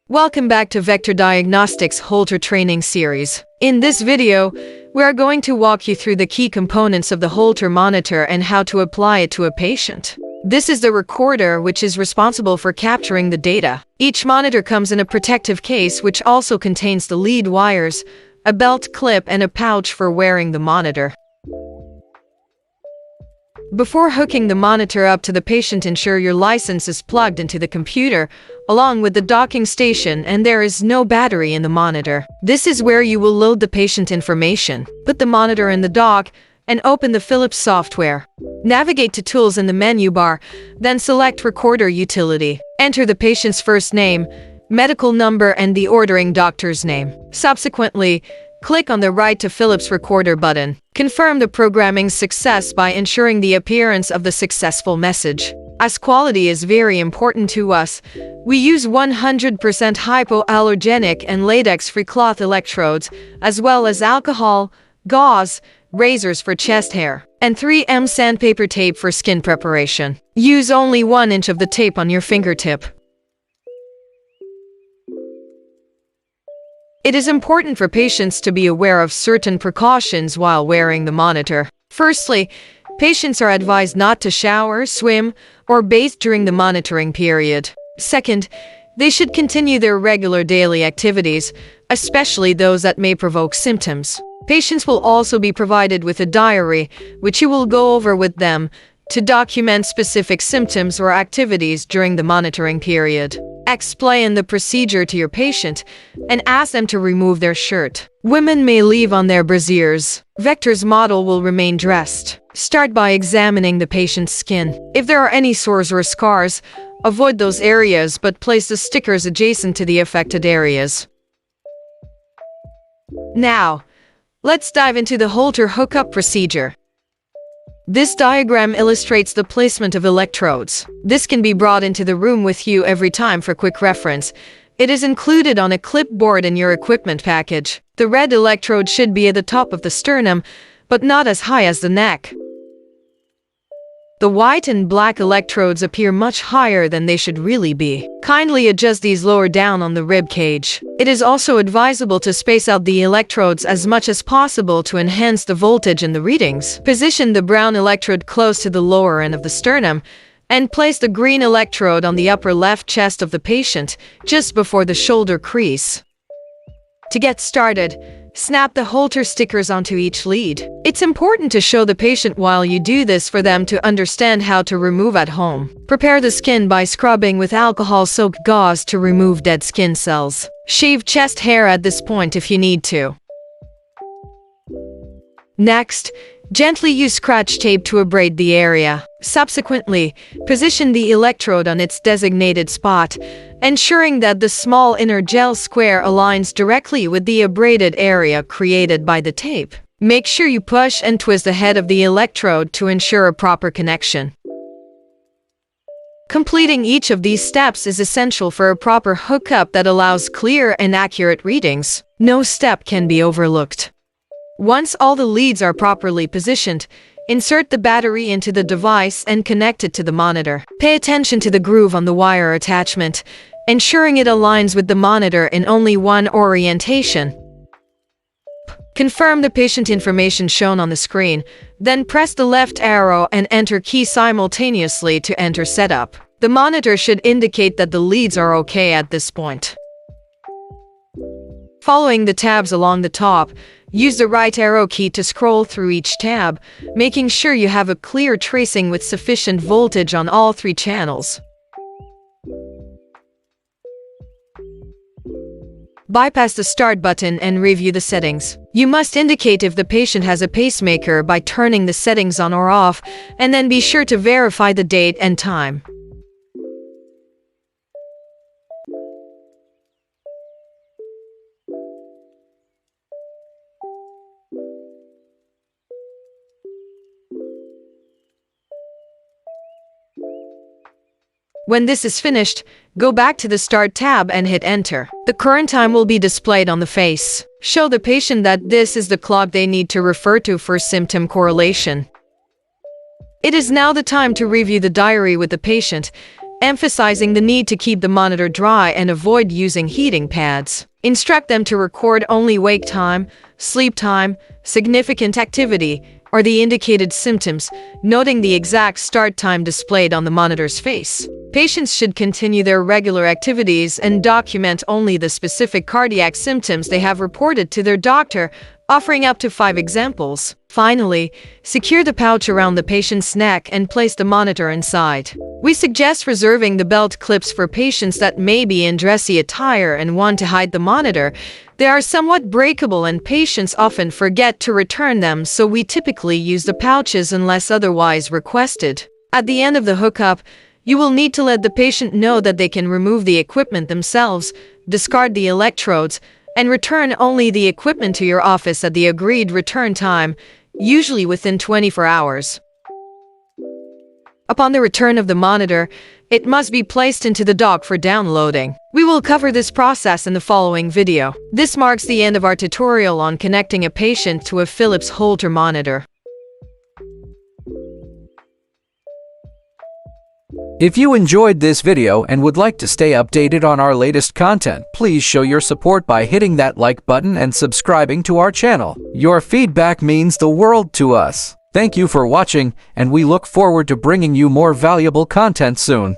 Welcome back to Vector Diagnostics Holter training series. In this video, we are going to walk you through the key components of the Holter monitor and how to apply it to a patient. This is the recorder, which is responsible for capturing the data. Each monitor comes in a protective case which also contains the lead wires, a belt clip, and a pouch for wearing the monitor. Before hooking the monitor up to the patient, ensure your license is plugged into the computer, along with the docking station, and there is no battery in the monitor. This is where you will load the patient information. Put the monitor in the dock and open the Philips software. Navigate to Tools in the menu bar, then select Recorder Utility. Enter the patient's first name, medical number, and the ordering doctor's name. Subsequently, click on the Write to Philips Recorder button. Confirm the programming's success by ensuring the appearance of the successful message. As quality is very important to us, we use 100% hypoallergenic and latex-free cloth electrodes, as well as alcohol, gauze, razors for chest hair, and 3M sandpaper tape for skin preparation. Use only 1 inch of the tape on your fingertip. It is important for patients to be aware of certain precautions while wearing the monitor. Firstly, patients are advised not to shower, swim, or bathe during the monitoring period. Second, they should continue their regular daily activities, especially those that may provoke symptoms. Patients will also be provided with a diary, which you will go over with them, to document specific symptoms or activities during the monitoring period. Explain the procedure to your patient and ask them to remove their shirt. Women may leave on their brasiers. Vector's model will remain dressed. Start by examining the patient's skin. If there are any sores or scars, avoid those areas but place the stickers adjacent to the affected areas. Now, let's dive into the Holter hookup procedure. This diagram illustrates the placement of electrodes. This can be brought into the room with you every time for quick reference. It is included on a clipboard in your equipment package. The red electrode should be at the top of the sternum, but not as high as the neck. The white and black electrodes appear much higher than they should really be. Kindly adjust these lower down on the rib cage. It is also advisable to space out the electrodes as much as possible to enhance the voltage and the readings. Position the brown electrode close to the lower end of the sternum, and place the green electrode on the upper left chest of the patient, just before the shoulder crease. To get started, snap the Holter stickers onto each lead. It's important to show the patient while you do this for them to understand how to remove at home. Prepare the skin by scrubbing with alcohol-soaked gauze to remove dead skin cells. Shave chest hair at this point if you need to. Next, gently use scratch tape to abrade the area. Subsequently, position the electrode on its designated spot, ensuring that the small inner gel square aligns directly with the abraded area created by the tape. Make sure you push and twist the head of the electrode to ensure a proper connection. Completing each of these steps is essential for a proper hookup that allows clear and accurate readings. No step can be overlooked. Once all the leads are properly positioned, insert the battery into the device and connect it to the monitor. Pay attention to the groove on the wire attachment, ensuring it aligns with the monitor in only one orientation. Confirm the patient information shown on the screen, then press the left arrow and enter key simultaneously to enter setup. The monitor should indicate that the leads are okay at this point. Following the tabs along the top, use the right arrow key to scroll through each tab, making sure you have a clear tracing with sufficient voltage on all 3 channels. Bypass the Start button and review the settings. You must indicate if the patient has a pacemaker by turning the settings on or off, and then be sure to verify the date and time. When this is finished, go back to the Start tab and hit Enter. The current time will be displayed on the face. Show the patient that this is the clock they need to refer to for symptom correlation. It is now the time to review the diary with the patient, emphasizing the need to keep the monitor dry and avoid using heating pads. Instruct them to record only wake time, sleep time, significant activity, or the indicated symptoms, noting the exact start time displayed on the monitor's face. Patients should continue their regular activities and document only the specific cardiac symptoms they have reported to their doctor, offering up to 5 examples. Finally, secure the pouch around the patient's neck and place the monitor inside. We suggest reserving the belt clips for patients that may be in dressy attire and want to hide the monitor. They are somewhat breakable and patients often forget to return them, so we typically use the pouches unless otherwise requested. At the end of the hookup, you will need to let the patient know that they can remove the equipment themselves, discard the electrodes, and return only the equipment to your office at the agreed return time, usually within 24 hours. Upon the return of the monitor, it must be placed into the dock for downloading. We will cover this process in the following video. This marks the end of our tutorial on connecting a patient to a Philips Holter monitor. If you enjoyed this video and would like to stay updated on our latest content, please show your support by hitting that like button and subscribing to our channel. Your feedback means the world to us. Thank you for watching, and we look forward to bringing you more valuable content soon.